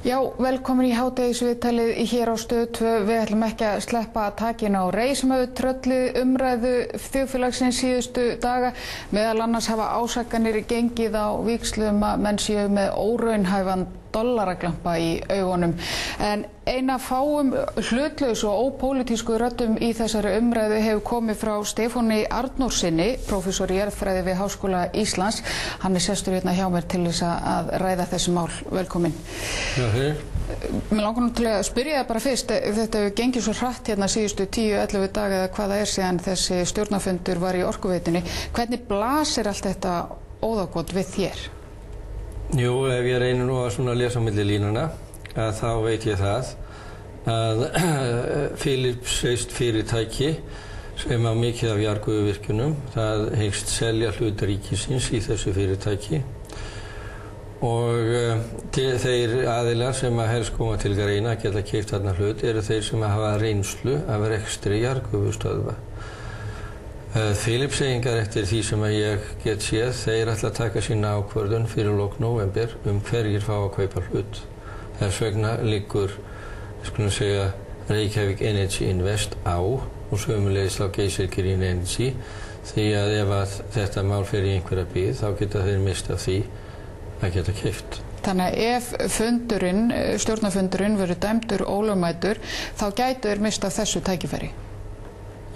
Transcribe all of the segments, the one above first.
Já, velkomin í hádegisviðtalið hér á Stöð 2. Við ætlum ekki að sleppa takinu á reismöðu tröllið umræðu þjóðfélagsins síðustu daga. Meðal annars hafa ásakanir gengið á víxlum að menn séu með óraunhæfan dollaraglampa í augunum. En eina fáum hlutlausu og ópólitísku röddum í þessari umræðu hefur komið frá Stefáni Arnórssyni, prófessor í jarðfræði við Háskóla Íslands. Hann sestur hérna hjá mér til þess að ræða þessi mál. Velkomin. Já, hei. Mér langar nú til að spyrja það bara fyrst, þetta hefur gengið svo hratt hérna síðustu 10-11 daga eða hvað það síðan þessi stjórnarfundur var í Orkuveitunni. Hvernig blasir allt þetta óðagott við þér? Jú, ef ég reynir nú að lesa á milli línuna, að þá veit ég það að Philips fyrirtæki sem á mikið af jarðgufuvirkjunum, það hyggst selja hlut ríkisins í þessu fyrirtæki og þeir aðilar sem að helst koma til greina að geta keypt þarna hlut eru þeir sem hafa reynslu af rekstri jarðgufustöðva. Philips-eigingar eftir því sem að ég get séð, þeir ætla að taka sína ákvörðun fyrir lok nóvember hverjir fá að kaupa hlut. Þess vegna liggur, skulum segja, Reykjavík Energy Invest á og sömuleiðis á Geysir Green Energy, því að ef að þetta mál fer í einhverja bið þá geta þeir mist af því að geta keypt. Þannig að ef stjórnarfundurinn verður dæmdur ólögmætur, þá gætu þeir mist af þessu tækifæri.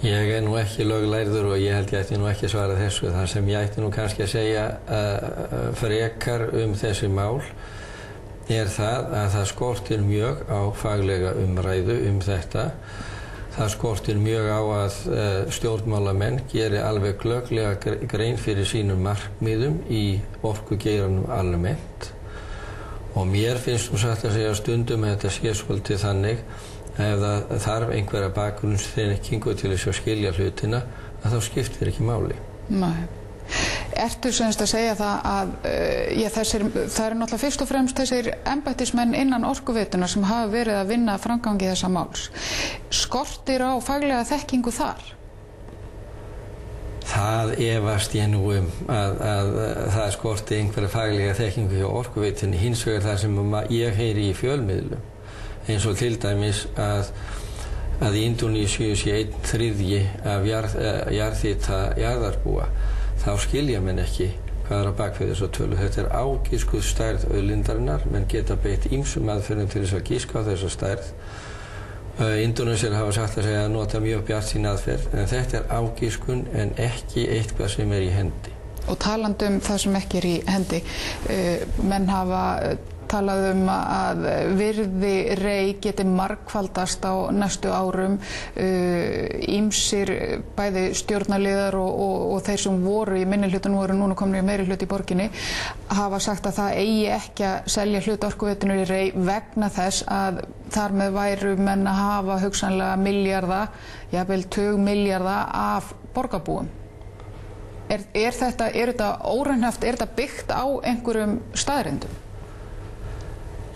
Ég nú ekki löglærður og ég held ég ætti nú ekki að svara þessu. Það sem ég ætti nú kannski að segja frekar þessi mál það að það skortir mjög á faglega umræðu þetta. Það skortir mjög á að stjórnmálamenn geri alveg glögglega grein fyrir sínum markmiðum í orkugeiranum almennt. Og mér finnst nú satt að segja stundum að þetta sé svolítið þannig ef það þarf einhverja bakgrunnsþekkingu til þess að skilja hlutina, að þá skiptir ekki máli. Nei. Ertu semst að segja það að það eru náttúrulega fyrst og fremst þessir embættismenn innan Orkuveituna sem hafa verið að vinna framgangi þessa máls. Skortir á faglega þekkingu þar? Það efast ég nú að það skorti einhverja faglega þekkingu hjá Orkuveitunni. Hins vegar það sem ég heyri í fjölmiðlum, eins og til dæmis að í Indónesíu sé 1/3 af jarðhita jarðarbúa, þá skilja menn ekki hvað á bak við þessa tölu. Þetta ágiskuð stærð auðlindarinnar, menn geta beitt ýmsum aðferðum til þess að giska á þessa stærð. Indónesíur hafa sagt að segja að nota mjög bjartsýn aðferð, en þetta ágiskun en ekki eitthvað sem í hendi. Og talandi það sem ekki í hendi, menn hafa talað að virði rey geti margfaldast á næstu árum. Ýmsir bæði stjórnarliðar og þeir sem voru í minnihlutanum voru núna komnir í meirihlut í borginni hafa sagt að það eigi ekki að selja hlut Orkuveitunnar í rey vegna þess að þar með væru menn að hafa hugsanlega milljarða, jafnvel tugmilljarða af borgarbúum. Er þetta óraunhæft, er þetta byggt á einhverjum staðreyndum?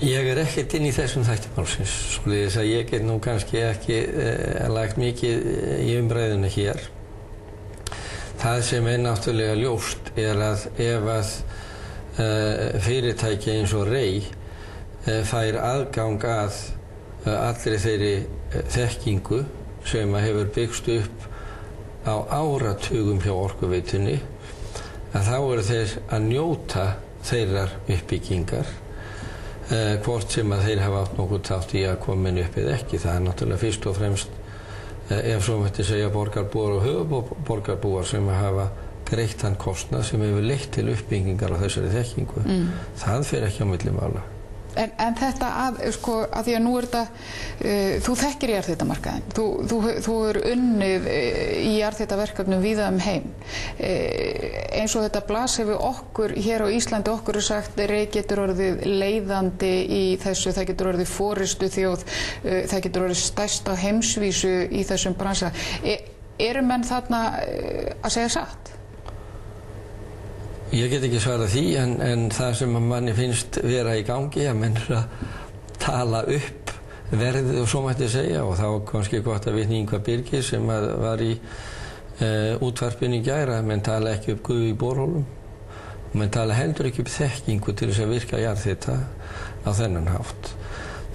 Ég ekkert inn í þessum þætti málsins, svoleiðis að ég get nú kannski ekki lagt mikið í umræðuna hér. Það sem náttúrulega ljóst að ef að fyrirtæki eins og Rey fær aðgang að allri þeirri þekkingu sem hefur byggst upp á áratugum hjá Orkuveitunni, að þá eru þeir að njóta þeirrar uppbyggingar. Hvort sem að þeir hafa átt nokkuð þátt í að koma upp eða ekki. Það náttúrulega fyrst og fremst, ef svo mætti segja, borgarbúar og höfuðborgarbúar sem hafa greitt þann kostnað sem hefur leitt til uppbyggingar á þessari þekkingu. Það fer ekki á milli mála. En þetta að því að nú þetta, þú þekkir jarðhitamarkaðinn, þú unnið í jarðhitaverkefnum víða heim. Eins og þetta blasir við okkur hér á Íslandi, okkur sagt Rey getur orðið leiðandi í þessu, það getur orðið forystuþjóð, það getur orðið stærst á heimsvísu í þessum bransa. Eru menn þarna að segja satt? Ég get ekki svarað því, en það sem manni finnst vera í gangi, að menn tala upp verðið og svo mætti segja, og þá kannski gott að vitna Ingvar Birgis sem var í útvarpinu í gær, að menn tala ekki upp gufu í borholum og menn tala heldur ekki upp þekkingu til þess að virka jarðhita á þennan hátt.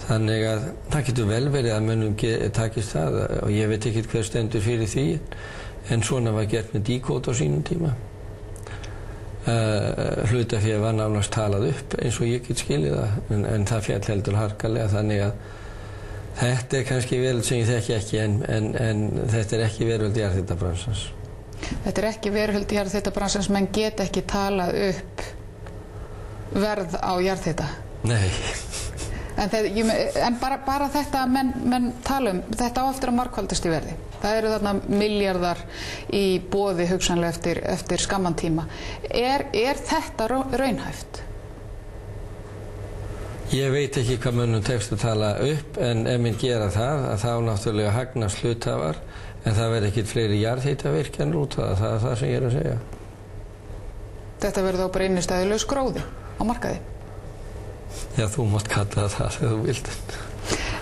Þannig að það getur vel verið að mönnum takist það og ég veit ekki hver stendur fyrir því en svona var gert með díkót á sínum tíma. Hlutafé var nánast talað upp eins og ég get skilið það en það féll heldur harkalega þannig að þetta kannski veröld sem ég þekki ekki en þetta ekki veröld jarðhitabransans. Þetta ekki veröld jarðhitabransans, menn get ekki talað upp verð á jarðhita? Nei. En bara þetta að menn tala þetta á eftir að margfaldast í verði. Það eru þarna milljarðar í boði hugsanlega eftir skamman tíma. Er þetta raunhæft? Ég veit ekki hvað mönnum tekst að tala upp en ef minn gera það að þá náttúrulega hagnast hluthafar en það verður ekkert fleiri jarðhitavirkjanir út það er það sem ég er að segja. Þetta verður þá bara innistæðulaus gróði á markaði? Já, þú mátt kalla það þegar þú vilt.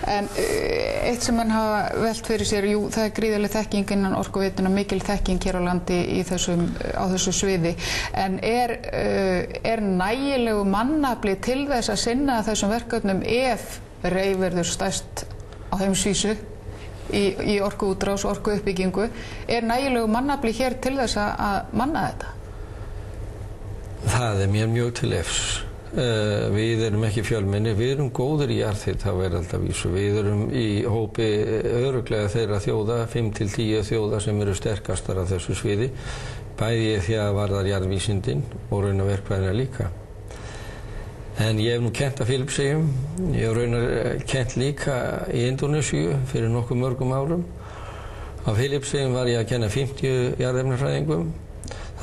En eitt sem mann hafa velt fyrir sér, jú, það gríðarleg þekking innan Orkuveituna, mikil þekking hér á landi á þessu sviði, en er nægilegu mannafli til þess að sinna þessum verkefnum ef Rey verður stærst á heimsvísu í orkuútrás, orkuuppbyggingu, er nægilegu mannafli hér til þess að manna þetta? Það mér mjög til efs. Við erum ekki fjölmenni, við erum góðir í jarðhitaveraldavísu, við erum í hópi örugglega þeirra þjóða, 5-10 þjóða sem eru sterkastar af þessu sviði, bæði því að varðar jarðvísindin og raunaverkfræðina líka. En ég hef nú kennt að Filippseyjum, ég hef raunar kennt líka í Indónesíu fyrir nokkuð mörgum árum. Á Filippseyjum var ég að kenna 50 jarðefnafræðingum,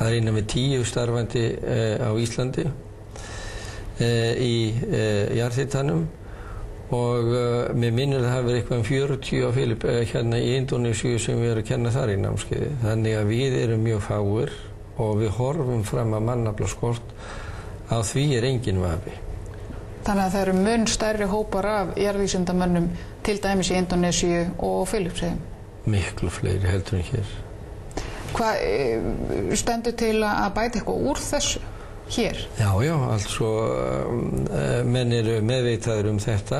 það innan með 10 starfandi á Íslandi. Í jarðhitanum og mér minnir það hafi verið eitthvað 40 hérna í Indónesíu sem við erum að kenna þar í námskeiði. Þannig að við erum mjög fáir og við horfum fram að mannaflaskort á því engin vafi. Þannig að það eru mun stærri hópar af jarðvísindamönnum til dæmis í Indónesíu og Filippseyjum? Miklu fleiri heldur en hér. Hvað stendur til að bæta eitthvað úr þessu? Hér? Já, altså menn eru meðvitaður þetta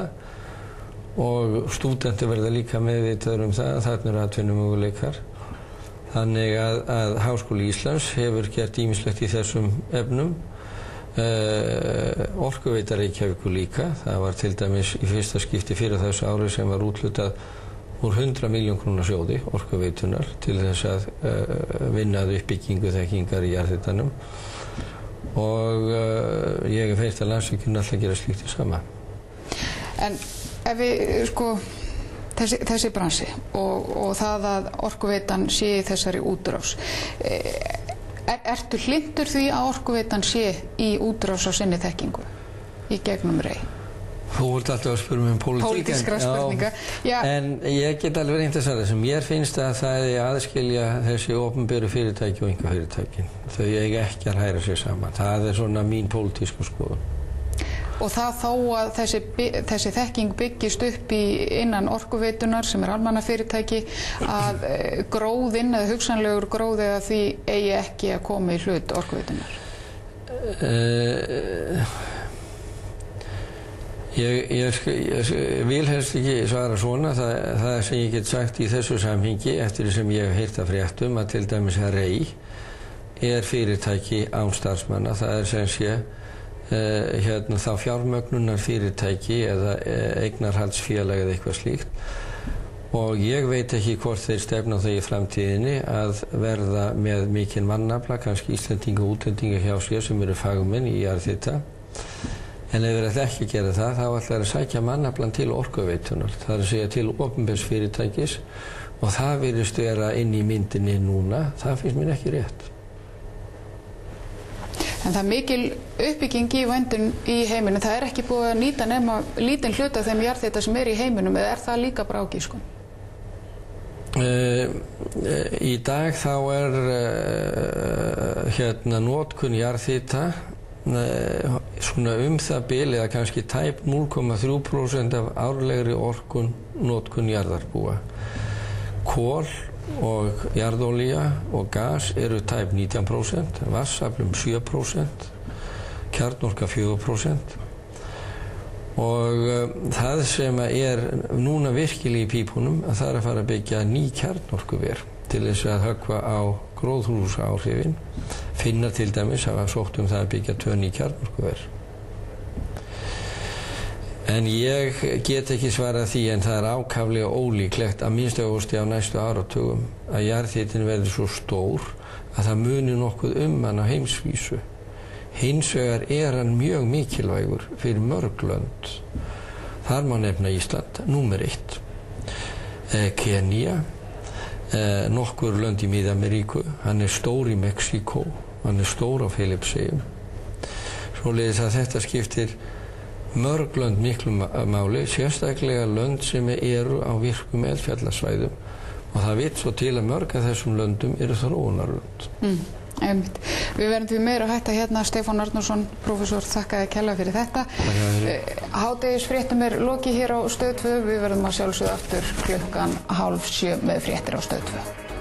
og stúdentar verða líka meðvitaður það, þarna eru atvinnumöguleikar. Þannig að Háskóli Íslands hefur gert ýmislegt í þessum efnum. Orkuveita Reykjavíkur líka, það var til dæmis í fyrsta skipti fyrir þessu ári sem var úthlutað úr 100 milljón króna sjóði Orkuveitunar til þess að vinna að uppbyggingu þekkingar í jarðhitanum. Og ég hef að Landsvirkjun alltaf gera slíkt í sama. En ef við, þessi bransi og það að Orkuveitan sé í þessari útrás, ertu hlynntur því að Orkuveitan sé í útrás á sinni þekkingu í gegnum Rey? Þú ert alltaf að spyrja um pólitískra spurninga. En ég get alveg reynt að sagða sem mér finnst að það aðskilja þessi opinberu fyrirtæki og einkafyrirtækin. Þau eiga ekki að hræra sér saman. Það svona mín pólitísku skoðun. Og það þó að þessi þekking byggist upp innan Orkuveitunar sem almannafyrirtæki að gróðinn eða hugsanlegur gróði að því eigi ekki að koma í hlut Orkuveitunar? Ég vil helst ekki svara svona. Það sem ég get sagt í þessu samhengi eftir því sem ég hef heyrt af fréttum að til dæmis að Rey fyrirtæki án starfsmanna. Það sem sé þá fjármögnunar fyrirtæki eða eignarhaldsfélag eða eitthvað slíkt. Og ég veit ekki hvort þeir stefna á það í framtíðinni að verða með mikinn mannafla, kannski Íslendinga og útlendinga hjá sér sem eru fagmenn í jarðhita. En ef við ætlum ekki að gera það, þá ætlar að sækja mannaflan til Orkuveitunar. Það er að segja til opinbers fyrirtækis og það virðist vera inn í myndinni núna. Það finnst mér ekki rétt. En það er mikil uppbygging í vændun í heiminum. Það er ekki búið að nýta nema lítinn hluta af þeim jarðhita sem í heiminum, eða er það líka bara ágískun? Í dag þá notkun jarðhita svona það bil eða kannski tæp 0,3% af árlegri orkunotkun jarðarbúa. Kol og jarðolía og gas eru tæp 19%, vatnsafl 7%, kjarnorka 4%. og það sem núna virkilega í pípunum að það að fara að byggja ný kjarnorkuver til þess að höggva á gróðurhúsaáhrifin. Finnar til dæmis hafa sótt það að byggja 2 ný kjarnorkuver. En ég get ekki svarað því, en það ákaflega ólíklegt að minnsta kosti á næstu áratugum að jarðhitinn verður svo stór að það muni nokkuð hann á heimsvísu. Hins vegar hann mjög mikilvægur fyrir mörg lönd. Þar má nefna Ísland, númer 1. Kenía, nokkur lönd í Mið-Ameríku, hann stór í Mexíkó, hann stór á Filippseyjum. Svoleiðis að þetta skiptir mörg lönd miklu máli, sérstaklega lönd sem eru á virkum eldfjallasvæðum, og það vill svo til að mörg af þessum löndum eru þróunarlönd. Einmitt. Við verðum því meira að hætta hérna. Stefán Arnórsson, prófessor, þakka þér kærlega fyrir þetta. Hádegisfréttum lokið hér á Stöð 2. Við verðum að sjálfsögðu aftur klukkan 6:30 með fréttir á Stöð 2.